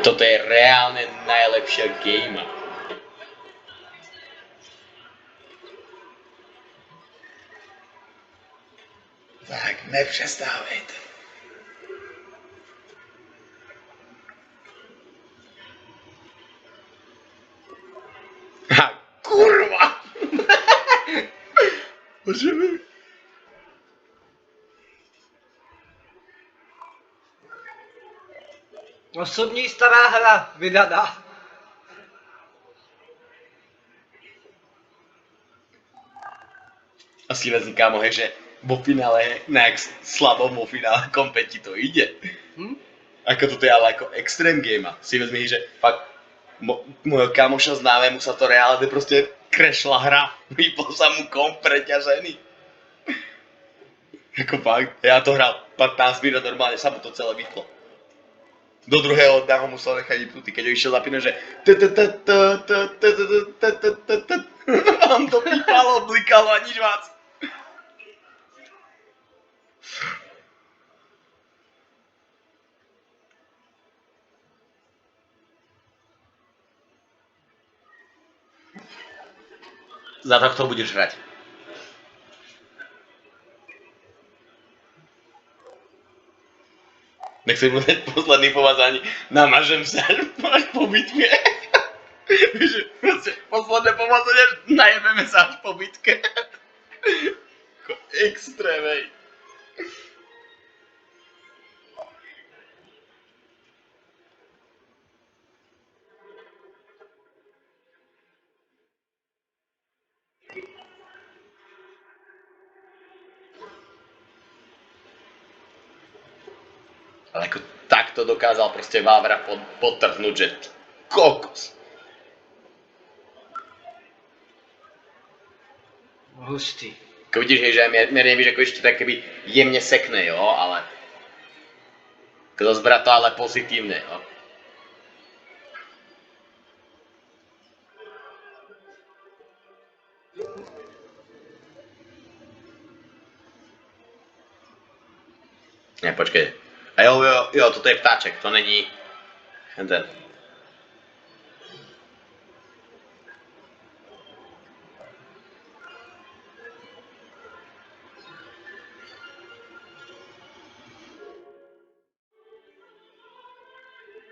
Toto je reálne najlepšia game. Tak, nepřestávejte. Ha, kurva! Můžeme? Osobní stará hra vydaná. Asi vezmi, kámo, hej, že vo finále, nejak slabo vo finále kompeti to ide. Ako toto je ale ako extrém game. Si vezmi, že fakt môjho kamoša známemu sa to reálne proste crashla hra. Vypol sa mu komp preťažený. Ako fakt, ja to hral 15 minút normálne, sa mu to celé vyplo. Do druhého dňa ho musel nechať vypnutý, keď ho išiel zapínať, že on to pípalo, blikalo a nič vás. Za to kto budeš hrať? Nechcem mu dať posledný pomazání. Namažem sa až po bitke. Víš, proste posledné pomazanie, najebeme sa až po bitke. Ako extrém, hej. Ale ako takto dokázal proste Vávra podtrhnúť, že kokos. Hustý. Ako vidíš, hej, že mierne víš, ako ešte tak keby jemne sekne, jo, ale ako zbrá to ale pozitívne, jo. Ne, počkej. A jo, toto je ptáček, to není ten.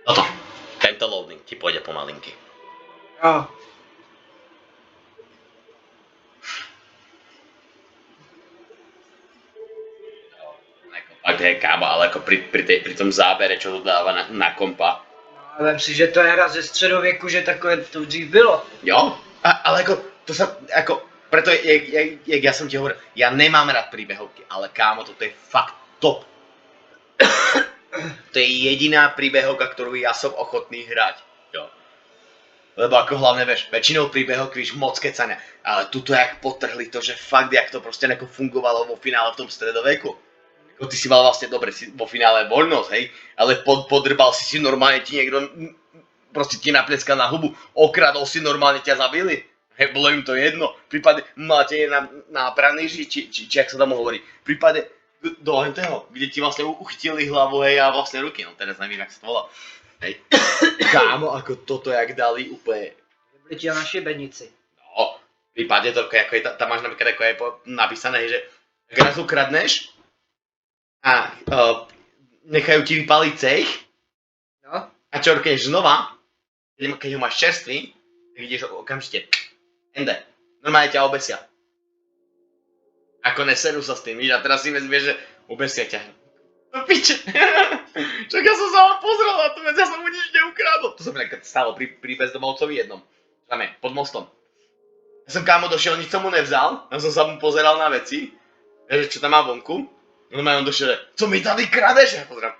Toto. Tento loading ti pôjde pomalinky. Jo. Fakt hej, kámo, ale ako pri tom zábere, čo to dáva na kompa. No, vem si, že to je hra ze středověku, že takové to dřív bylo. Jo, ale ako, to sa, ako, preto, jak ja som ti hovoril, ja nemám rád príbehovky, ale kámo, toto je fakt top. To je jediná príbehovka, ktorú ja som ochotný hrať, jo. Lebo ako hlavne, vieš, väčšinou príbehovky, víš, moc kecania, ale tuto jak potrhli to, že fakt, jak to proste nejako fungovalo vo finále v tom stredoveku. Ty si mal vlastne dobre vo finále voľnosť, hej, ale podrbal si normálne, ti niekto proste ti naplieskal na hubu, okradol si normálne, ťa zabili. Hej, bolo im to jedno. V prípade máte na praníži, či jak sa tam hovorí, v prípade do toho, kde ti vlastne uchytili hlavu, hej, a vlastne ruky, no teraz neviem, jak sa to volá. Hej, kámo, ako toto jak dali úplne. Byli ti na šibenici. No, v prípade to, ako je, tam máš napríklad, ako je napísané, že raz ukradneš, a nechajú ti vypaliť cech, no. A čo rkneš znova, keď ho máš čerstvý, tak ideš okamžite ende. Normálne ťa obesia. Ako neserú sa s tým, víš, a teraz si vezmieš, že obesia ťa. No piče, čak ja som sa vám pozrel na to, veď ja som mu nič neukradol. To sa mi tak stalo pri bezdomovcovi jednom, tam je, pod mostom. Ja som kámo došiel, nič som mu nevzal, ja som sa mu pozeral na veci, že čo tam má vonku. Normálne on došiel, že co mi tady kradeš? Ja pozerám.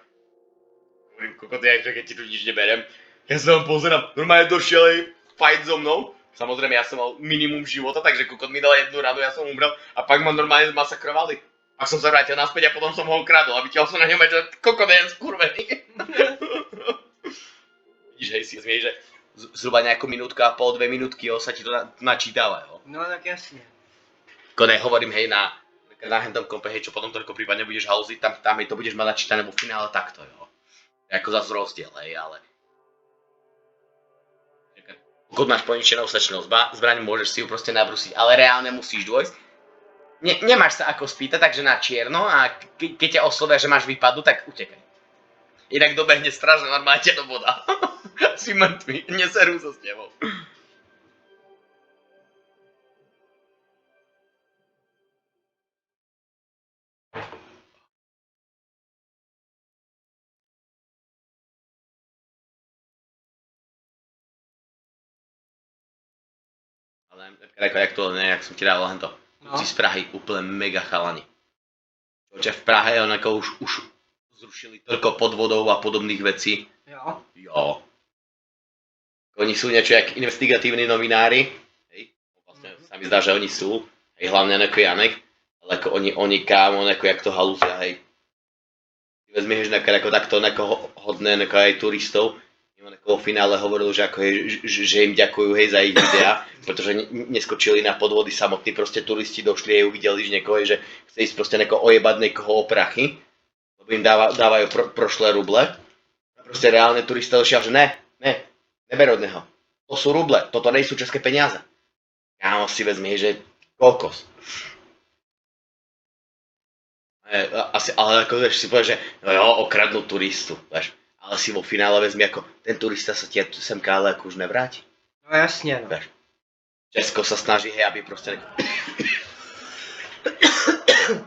Hovorím, kokot, ja keď ti tu nič neberem. Ja sa vám pozerám, normálne došiel aj fight so mnou. Samozrejme, ja som mal minimum života, takže kokot mi dal jednu radu, ja som umrel. A pak ma normálne zmasakrovali. Pak som sa vrátil naspäť a potom som ho ukradol. A vytiaľ som na ňom aj, že kokot je skurvený. Vidíš, hej, si zmieš, že zhruba nejakú minútku a pol, 2 minútky, jo, sa ti to načítava, jo. No tak jasne. Konec hovorím, hej, na hentom kompe, hej, čo potom toľko prípadne budeš hauziť, tam to budeš mať načítané vo finále takto, jo. Ako zase rozdiel, hej, ale Pokud máš poničenou sečnou zbraň, môžeš si ju proste nabrusiť, ale reálne musíš dôjsť. Nemáš sa ako spýtať, takže na čierno a keď ťa oslovia, že máš výpadu, tak utekaj. Inak dobehne stražná normálne ťa do voda. Si mŕtvý, neserú sa s tebou. Ale jak to, jak som ti dával hento. Si z Prahy úplne mega chalani. Čo v Prahe onako už zrušili toľko podvodov a podobných vecí. Jo. Jo. Oni sú niečo jak investigatívni novinári. Hej. Vlastne sa mi zdá, že oni sú. Hej, hlavne ako Janek. Ale ako oni kámo, ako jak to halúzia, hej. Ty vezmieš ako takto hodné aj turistov. Vo finále hovoril, že, ako že im ďakujú hej za ich videá, pretože neskočili na podvody samotní, proste turisti došli a uvideli, že niekoho, že chce ísť proste ojebať niekoho o prachy, lebo im dávajú prošlé ruble. Proste reálne turista došiel, že neber od neho. To sú ruble, toto nejsú české peniaze. Kámo si vezmi, že kokos. Ale ako vieš, si povedal, že no jo, okradnú turistu, vieš. Ale si vo finále vezmi ako, ten turista sa ti semká, ale ako už nevráti. No jasne, no. Vieš. Česko sa snaží, hej, aby proste...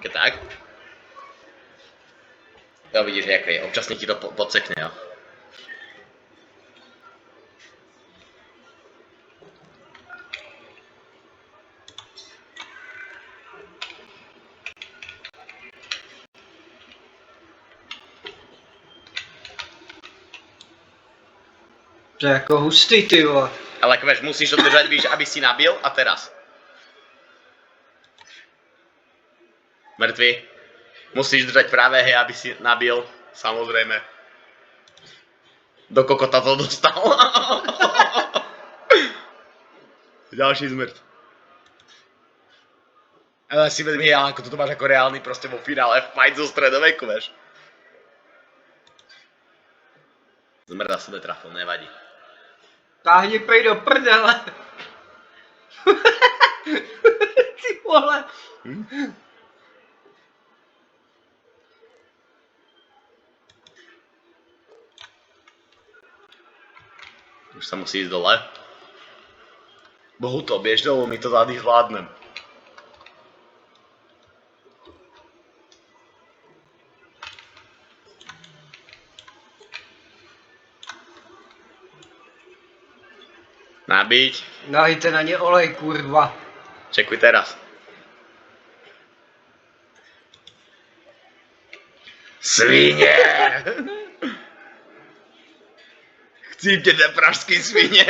Keď tak. To vidíš, jak je, občasne ti to podsekne, jo. To je jako hustý, ty vole. Ale ako vieš, musíš to držať, víš, aby si nabil a teraz. Mŕtvy. Musíš držať práve, hej, aby si nabil, samozrejme. Do kokota to dostal. Ďalší zmrt. Ale si vezmi, ale ako toto máš ako reálny proste vo finále fight zo stredoveku, vieš. Zmrda sebe trafil, nevadí. Táhni pej do prdele. Ty vole. Už sa musí ísť dole. Bohu to, biež dolu, my to zády zvládnem. Nabiť. Nalejte na ně olej, kurva. Čekuj teraz. Svině! Chcípte pražský svině?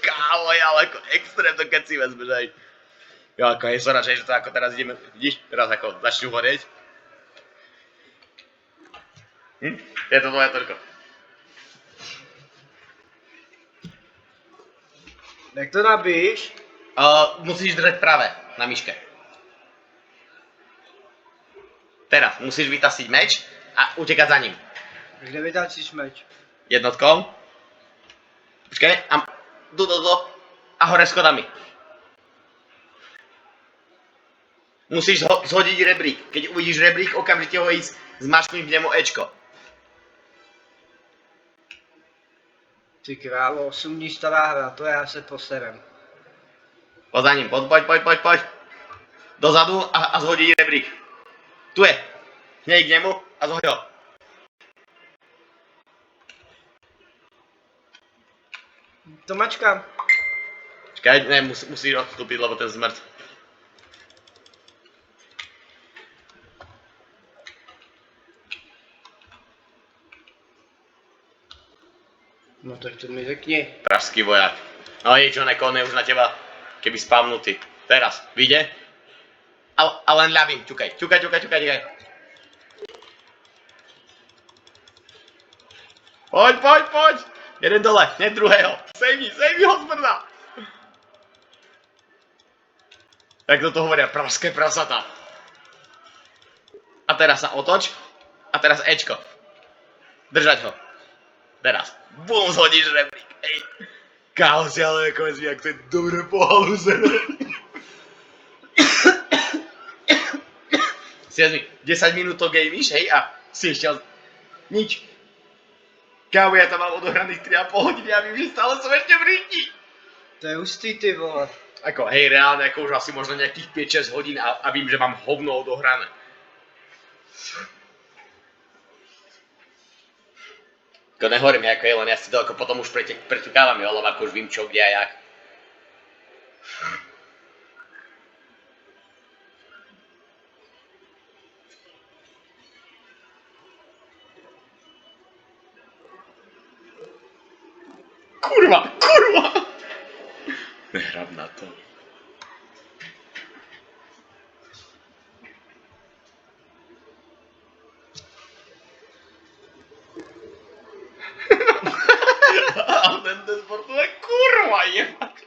Kámo, ale ako extrém to keď si vezmeš aj. Jo, ako je so radšej, že to ako teraz ideme, vidíš? Teraz ako začnú horieť. Je to tvoje toľko. Jak to nabíš? Musíš držať práve na myške. Teraz musíš vytasiť meč a utekať za ním. Kde vytáčíš meč? Jednotkou. Počkaj, a a hore schodami. Musíš zhodiť rebrík. Keď uvidíš rebrík, okamžite ho ísť zmačknúť v nemu Ečko. Ty králo, 8 dní stará hra, to já se poserem. Poď za ním, poď. Dozadu a zhodí rebrík. Tu je. Hnej k nemu a zhoď ho. To mačkám. Počkaj, ne, musíš odstúpiť, lebo ten zmrt. No tak to mi řekni. Pražský vojak. No nič, on je už na teba, keby spavnutý. Teraz, vyjde. A len ľavým, ťukaj. Poď. Jeden dole, ne druhého. Sejmi ho zmrda. Tak toto hovoria pražské prasata. A teraz sa otoč. A teraz Ečko. Držať ho. Teraz. Bum, zhodíš rebrík. Ej. Kámo si ale jako vezmi, jak to je dobre pohaluzené. Si vezmi, 10 minút to gamíš, hej, a si ešte nič. Kámo, ja tam mám odohraných 3,5 hodiny a vím, že stále som ešte v ringi. To je hustý, ty vole. Ako, hej, reálne, ako už asi možno nejakých 5-6 hodín a vím, že mám hovno odohrané. Ako nehovorím, ako je, len ja si to ako potom už preťukávam, jo, lebo ako už vím čo, kde a jak. Kurva! Nehrám na to. A ten sport to je kurva jebať.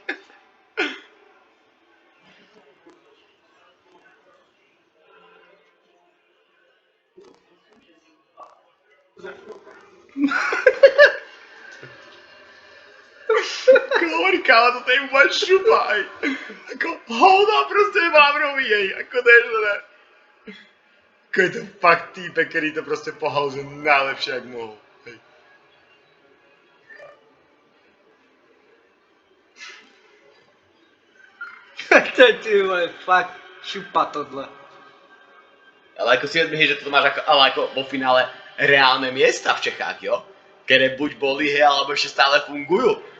Kámo, toto je úplne šupa, hej. Ako hovna proste mám robiť, hej. Ako to je, že ne. Ako je to fakt týpek, ktorý to proste pohalzuje najlepšie, jak mohol, hej. To je, ty vole, fakt šupa tohle. Ale ako si vezmi, že toto máš ako, ale ako vo finále reálne miesta v Čechách, jo? Ktoré buď boli, hej, alebo ešte stále fungujú.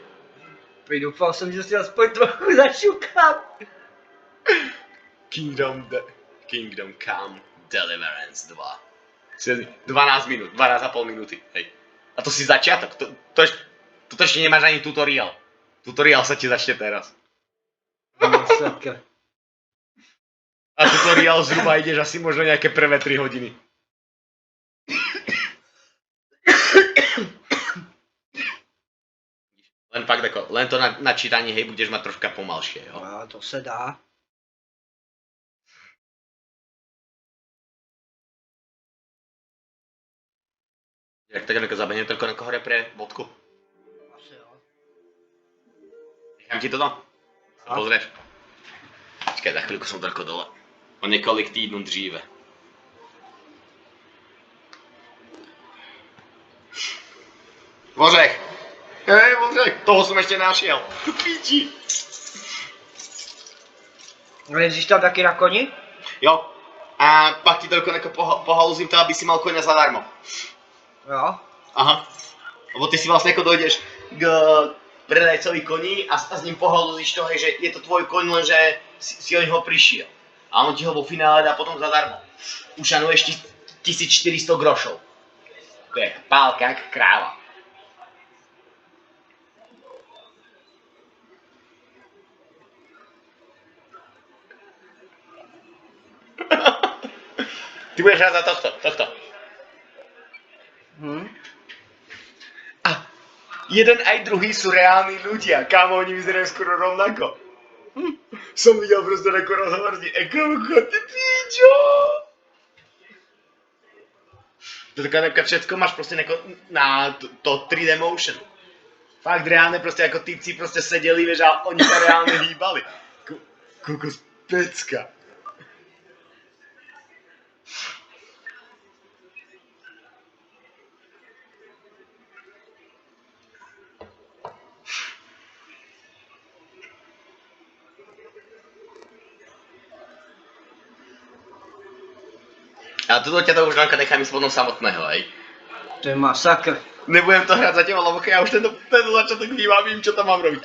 Dúfal som, že si aspoň trochu začukám. Kingdom Come Deliverance 2. Si vezmi, 12 minút, 12,5 minúty, hej. A to si začiatok, toto ešte nemáš ani tutoriál. Tutoriál sa ti začne teraz. Masakra. A tutoriál zhruba ideš asi možno nejaké prvé 3 hodiny. Len fakt ako, len to na čítanie, hej, budeš mať troška pomalšie, jo. No, to se dá. Jak tak zabehnem toľko na hore pre bodku. Asi jo. Nechám ti toto? Sa pozrieš. Počkaj, za chvíľku som toľko dole. O několik týdnů dříve. Vořech! Hej, Vořech, toho jsem ještě našiel. Píči. No jezdíš tam taky na koni? Jo. A pak ti toľko pohaluzím to, aby si mal koňa zadarmo. Jo. Aha. Lebo ty si vlastne ako dojdeš k predajcovi koní a s ním pohaluzíš to, hej, že je to tvoj koň, lenže si o něho prišiel. A on ti ho vo finále dá potom zadarmo. Ušanuješ 1400 grošov. To je pálka jak kráva. Ty budeš hrať za tohto. A jeden aj druhý sú reálni ľudia, kámo, oni vyzerajú skoro rovnako. Som videl proste takú rozhovor s ním, ty píčo! To taká všetko máš proste na to 3D motion. Fakt reálne proste ako týpci proste sedeli, vieš, a oni sa reálne hýbali. Kokos pecka. A toto ťa to už Žanka nechám ísť potom samotného, hej. To je masakr. Nebudem to hrať za teba, lebo ja už tento začiatok vím a vím, čo tam mám robiť.